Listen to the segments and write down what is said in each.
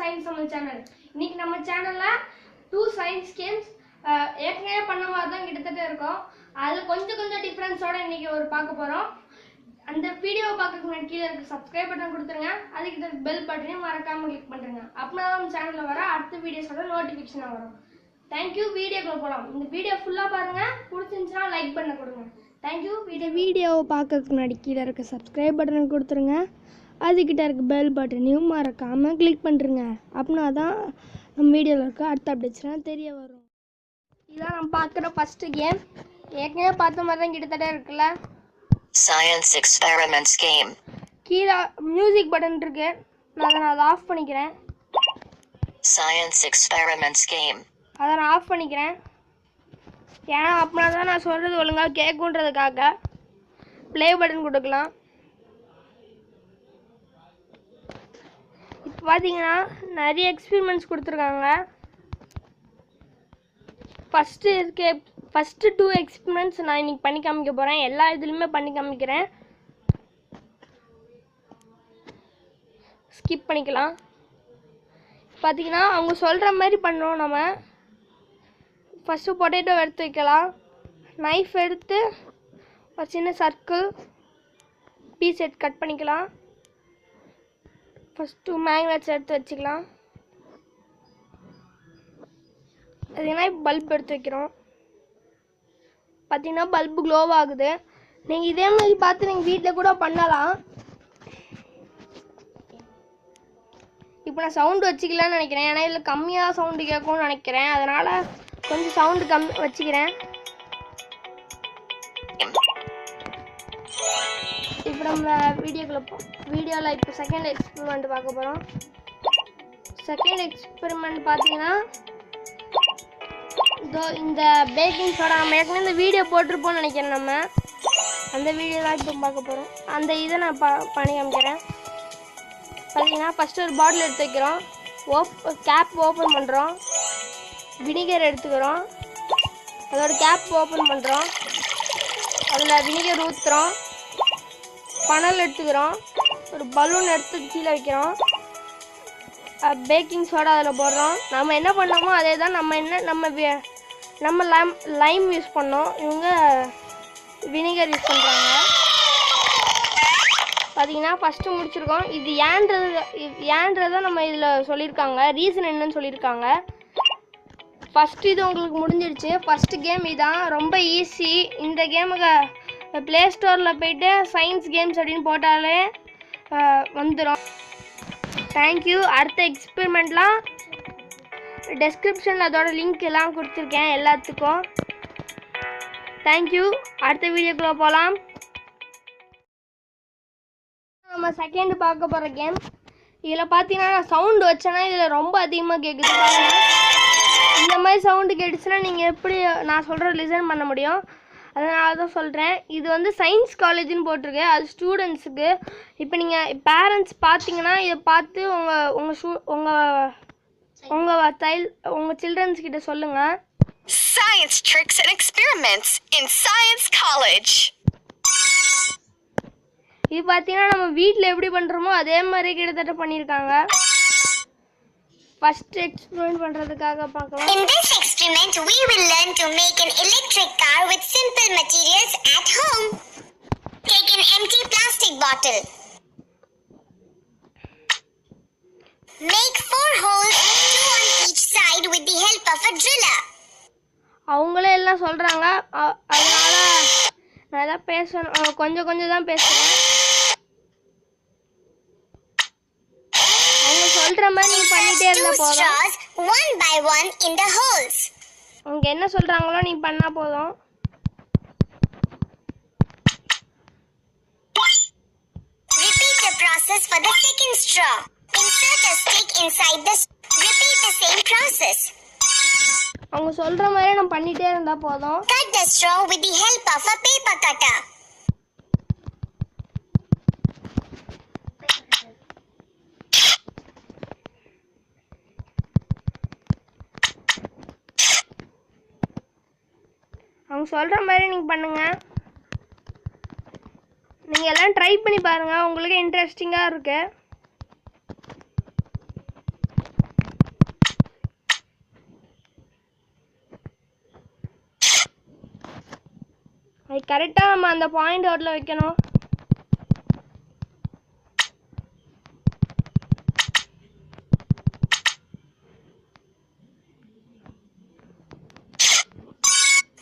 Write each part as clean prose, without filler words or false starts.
Science channel. இன்னைக்கு நம்ம சேனல்ல 2 science games ஏற்கனவே பண்ண மாதிரி தான் கிட்டத்தட்ட இருக்கும். அதுல கொஞ்சம் டிஃபரன்ஸோட இன்னைக்கு ஒரு பார்க்க போறோம். அந்த வீடியோவை பார்க்கறதுக்கு முன்னாடி கீழ இருக்க subscribe பட்டன் கொடுத்துருங்க. அதுக்கு பெல் பட்டனையும் மறக்காம கிளிக் பண்ணுங்க. அப்பதான் நம்ம சேனல்ல வர அடுத்த வீடியோஸோட நோட்டிஃபிகேஷன் வரும். Thank you. வீடியோக்குள்ள போலாம். இந்த வீடியோ ஃபுல்லா பாருங்க. பிடிச்சிருந்தா லைக் பண்ண கொடுங்க. Thank you. வீடியோவை பார்க்கறதுக்கு முன்னாடி கீழ இருக்க subscribe பட்டன் கொடுத்துருங்க. அதுக்கிட்ட இருக்க பெல் பட்டனையும் மறக்காம கிளிக் பண்ணுங்க. அப்படினா தான் நம்ம வீடியோவில் இருக்க அடுத்த அப்டேட்ஸ்லாம் தெரிய வரும். இதான் நம்ம பார்க்குற ஃபர்ஸ்ட் கேம். ஏற்கனவே பார்த்த மாதிரி தான் கிட்டத்தட்ட இருக்குல்ல. Science Experiments Game. கீழே மியூசிக் பட்டன் இருக்கு. நான் அதை ஆஃப் பண்ணிக்கிறேன். Science Experiments Game. அதை நான் ஆஃப் பண்ணிக்கிறேன். ஏன்னா அப்படின்னா தான் நான் சொல்கிறது ஒழுங்காக கேட்குன்றதுக்காக. ப்ளே பட்டன் கொடுக்கலாம். இப்போ பார்த்தீங்கன்னா நிறைய எக்ஸ்பெரிமெண்ட்ஸ் கொடுத்துருக்காங்க. ஃபஸ்ட்டு 2 எக்ஸ்பெரிமெண்ட்ஸ் நான் இன்றைக்கி பண்ணி காமிக்க போகிறேன். எல்லா இதுலேயுமே பண்ணி காமிக்கிறேன். ஸ்கிப் பண்ணிக்கலாம். பார்த்தீங்கன்னா அவங்க சொல்கிற மாதிரி பண்ணோம். நம்ம ஃபஸ்ட்டு பொட்டேட்டோ எடுத்து வைக்கலாம். நைஃப் எடுத்து ஒரு சின்ன சர்க்கிள் பீஸ் எடுத்து கட் பண்ணிக்கலாம். ஃபஸ்ட்டு மேக்னெட்ஸ் எடுத்து வச்சுக்கலாம். அதுனா பல்ப் எடுத்து வைக்கிறோம். பார்த்தீங்கன்னா பல்பு க்ளோவ் ஆகுது. நீங்கள் இதே மாதிரி பார்த்து நீங்கள் வீட்டில் கூட பண்ணலாம். இப்போ நான் சவுண்டு வச்சுக்கலான்னு நினைக்கிறேன். ஏன்னா இதில் கம்மியாக சவுண்டு கேட்கும்னு நினைக்கிறேன். அதனால் கொஞ்சம் சவுண்டு கம்மி வச்சுக்கிறேன். இப்போ நம்ம வீடியோவில் இப்போ செகண்ட் எக்ஸ்பெரிமெண்ட் பார்க்க போகிறோம். செகண்ட் எக்ஸ்பெரிமெண்ட் பார்த்தீங்கன்னா இந்த பேக்கிங் சோடா நம்ம ஏற்கனவே இந்த வீடியோ போட்டிருப்போம்னு நினைக்கிறேன். நம்ம அந்த வீடியோ தான் இப்போ பார்க்க போகிறோம். அந்த இதை நான் பண்ணி காமிக்கிறேன். பார்த்தீங்கன்னா ஃபஸ்ட்டு ஒரு பாட்டில் எடுத்து வைக்கிறோம். கேப் ஓப்பன் பண்ணுறோம். வினிகர் எடுத்துக்கிறோம். அதோட கேப் ஓப்பன் பண்ணுறோம். அதில் வினிகர் ஊற்றுறோம். பனல் எடுத்துக்கிறோம். ஒரு பலூன் எடுத்து கீழே வைக்கிறோம். பேக்கிங் சோடா அதில் போடுறோம். நம்ம என்ன பண்ணோமோ அதே தான் நம்ம லைம் யூஸ் பண்ணோம். இவங்க வினிகர் யூஸ் பண்ணுறாங்க. பார்த்தீங்கன்னா ஃபஸ்ட்டு முடிச்சிருக்கோம். இது ஏன்றதை நம்ம இதில் சொல்லியிருக்காங்க. ரீசன் என்னன்னு சொல்லியிருக்காங்க. ஃபஸ்ட்டு இது உங்களுக்கு முடிஞ்சிடுச்சு. ஃபஸ்ட்டு கேம் இதான். ரொம்ப ஈஸி. இந்த கேமுக்கு ப்ளே ஸ்டோரில் போய்ட்டு சயின்ஸ் கேம்ஸ் அப்படின்னு போட்டாலே வந்துடும். தேங்க்யூ. அடுத்த எக்ஸ்பெரிமெண்ட்லாம் டெஸ்கிரிப்ஷனில் அதோட லிங்க் எல்லாம் கொடுத்துருக்கேன் எல்லாத்துக்கும். தேங்க்யூ. அடுத்த வீடியோக்குள்ளே போகலாம். நம்ம செகண்ட் பார்க்க போகிற கேம். இதில் பார்த்தீங்கன்னா நான் சவுண்டு வச்சேன்னா இதில் ரொம்ப அதிகமாக கேட்குது. இந்த மாதிரி சவுண்டு கேட்டுச்சுன்னா நீங்கள் எப்படி நான் சொல்கிற லிசன் பண்ண முடியும்? அதனால தான் சொல்கிறேன். இது வந்து சயின்ஸ் காலேஜ்னு போட்டிருக்கு. அது ஸ்டூடெண்ட்ஸுக்கு. இப்போ நீங்கள் பேரண்ட்ஸ் பார்த்தீங்கன்னா இதை பார்த்து உங்கள் சில்ட்ரன்ஸ் கிட்ட சொல்லுங்கள். Science tricks and experiments in Science College. இது பார்த்தீங்கன்னா நம்ம வீட்டில் எப்படி பண்ணுறோமோ அதே மாதிரி கிட்டத்தட்ட பண்ணியிருக்காங்க. ஃபர்ஸ்ட் எக்ஸ்பெரிமெண்ட் பண்றதுக்காக பார்க்கலாம். In this experiment we will learn to make an electric car with simple materials at home. Take an empty plastic bottle. Make 4 holes, 2 on each side with the help of a driller. அவங்களே எல்லாம் சொல்றாங்க. அதனால நான் எல்லாம் பேசணும். கொஞ்சம் தான் பேசுறேன். சொல்ற மாதிரி நீ பண்ணிட்டே இருந்தா போதும். One by one in the holes. அவங்க என்ன சொல்றாங்களோ நீ பண்ணா போதும். Repeat the process for the second straw. Insert a stick inside the repeat the same process. அவங்க சொல்ற மாதிரி நான் பண்ணிட்டே இருந்தா போதும். Cut the straw with the help of a paper cutter. அவங்க சொல்ற மாதிரி நீங்க பண்ணுங்க. நீங்க எல்லாம் ட்ரை பண்ணி பாருங்க. உங்களுக்கு இன்ட்ரஸ்டிங்கா இருக்கு. கரெக்டாக நம்ம அந்த பாயிண்ட் அவுட்டில் வைக்கணும்.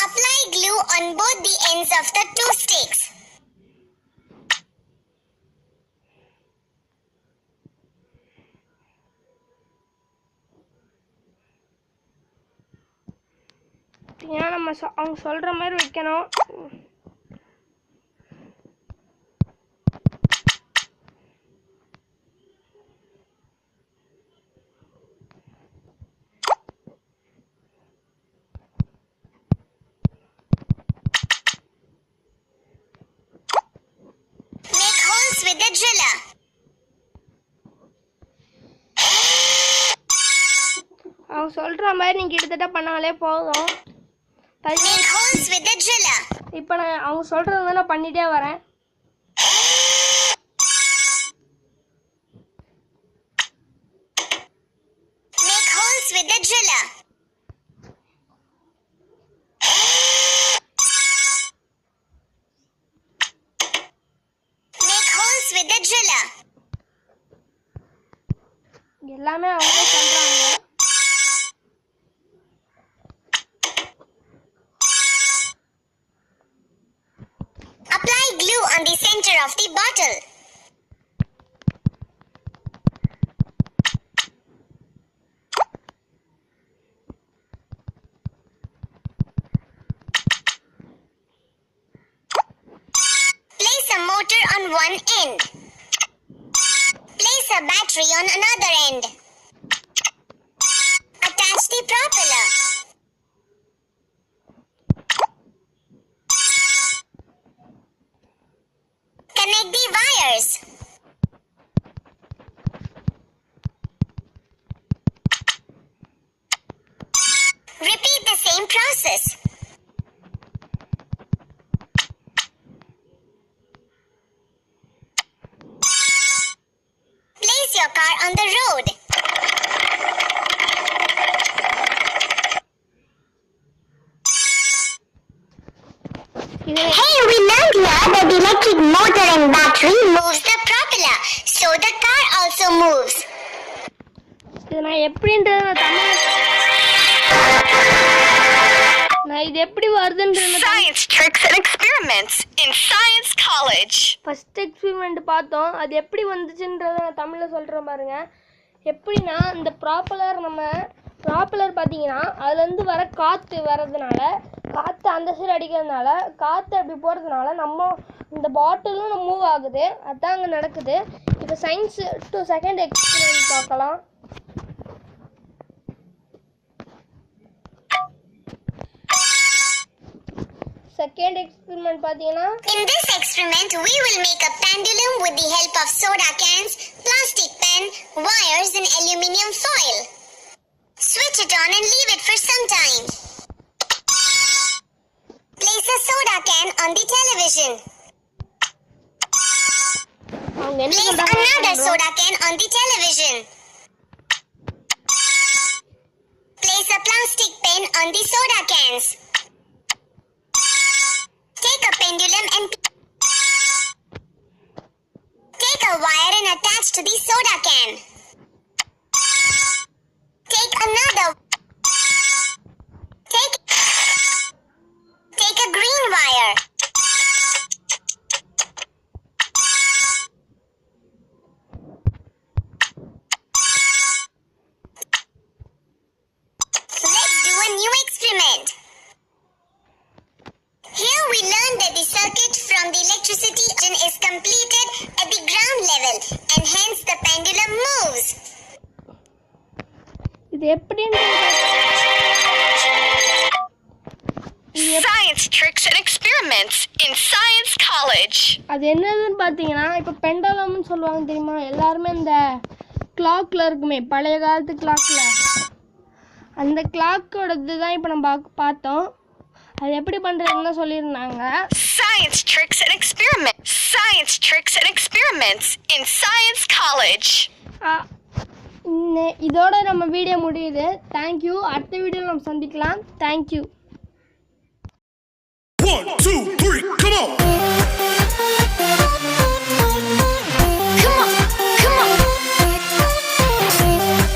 Apply glue on both the ends of the two sticks. ஏன் நம்ம அவங்க சொல்கிற மாதிரி வைக்கணும். Make holes with the driller. அவங்க சொல்கிற மாதிரி நீங்கள் கிட்டத்தட்ட பண்ணாலே போதும். Make holes with the driller. இப்போ நான் அவங்க சொல்கிறது நான் பண்ணிகிட்டே வரேன். Make holes with the driller. Make holes with the driller. எல்லாமே அவங்க சொல்கிறாங்க. Apply glue on the center of the bottle. Place a motor on one end. Place a battery on another end. Attach the propeller. Connect the wires. Repeat the same process. Place your car on the road. Hey, we learned here that the electric motor and battery moves the propeller, so the car also moves. இது நான் எப்படின்றது நான் இது எப்படி வருதுன்றது Science tricks and experiments in Science College. First experiment பார்த்தோம். அது எப்படி வந்துச்சுன்றதை நான் தமிழில் சொல்கிறேன் பாருங்க. எப்படின்னா இந்த ப்ராப்பலர் பார்த்தீங்கன்னா அதுலேருந்து வர காற்று வர்றதுனால, காற்று அந்த சைடு அடிக்கிறதுனால, காற்று அப்படி போகிறதுனால நம்ம இந்த பாட்டிலும் மூவ் ஆகுது. அதுதான் அங்கே நடக்குது. இப்போ சயின்ஸ் 2 செகண்ட் எக்ஸ்பெரிமெண்ட் பார்க்கலாம். செகண்ட் எக்ஸ்பெரிமெண்ட் பார்த்தீங்கன்னா In this experiment, we will make a pendulum with the help of soda cans, plastic pen, wires and aluminium foil. Switch it on and leave it for some time. Place a soda can on the television. அவங்க என்ன Place சொல்றாங்க another soda can on the television. Place a plastic pen on the soda cans. Take a pendulum and take a wire and attach to the soda can. Take another. Take a green wire. Let's do a new experiment. Here we learn that the circuit from the electricity is completed at the ground level and hence the pendulum moves. இது எப்படின்னு Science tricks and experiments in Science College. அது என்னதுன்னு பார்த்தீங்கன்னா இப்போ பெண்டலம்னு சொல்லுவாங்க தெரியுமா? எல்லாருமே இந்த கிளாக்ல இருக்குமே, பழைய காலத்து கிளாக்ல, அந்த கிளாக்கோடது தான் இப்போ நம்ம பார்த்தோம். அது எப்படி பண்ணுறதுன்னு சொல்லியிருந்தாங்க. Science tricks and experiments. Science tricks and experiments in Science College. இதோட நம்ம வீடியோ முடியுது. தேங்க்யூ. அடுத்த வீடியோவில் நம்ம சந்திக்கலாம். தேங்க்யூ. 1, 2, 3, come on.